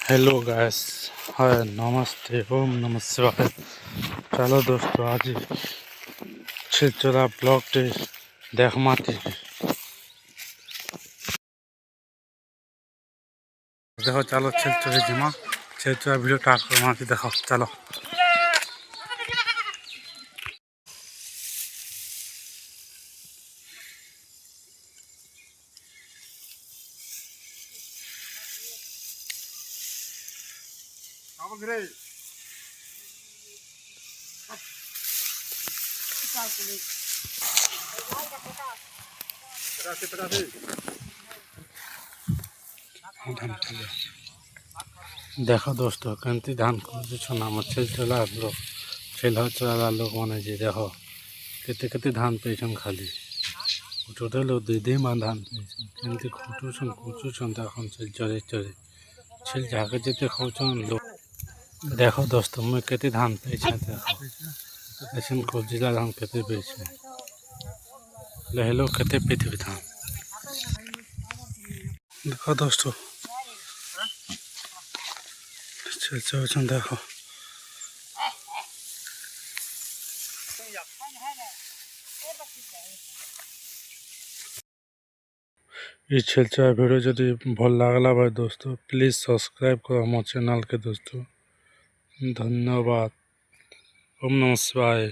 Hello guys. हाय नमस्ते ओम नमः शिवाय। चलो दोस्तों आज छिलचोरा ब्लॉग टे देख माती देखो। चलो छिलचोरे जिमा छिलचोरा वीडियो टाक कर माती देखो। चलो देखो दोस्तों कंती धान को नाम छिलचोला लोग छिलचोरा लोग माने जी देखो केते केते धान पे खाली टोटल दे मान धान पे केमती खुटुछन देखो छिलचोरे चोरे छिल जाके जेते खाउछन लोग। देखो दोस्तों मैं केते धान पे देखो ऐसे को जिला धान केते पे हेलो केते पे धान देखो दोस्तों छिलचोरा देखो। ये छिलचोरा वीडियो जदि भल लागला भाई दोस्तों प्लीज़ सब्सक्राइब करो हमारे चैनल के दोस्तों। धन्यवाद। ओम नमः शिवाय।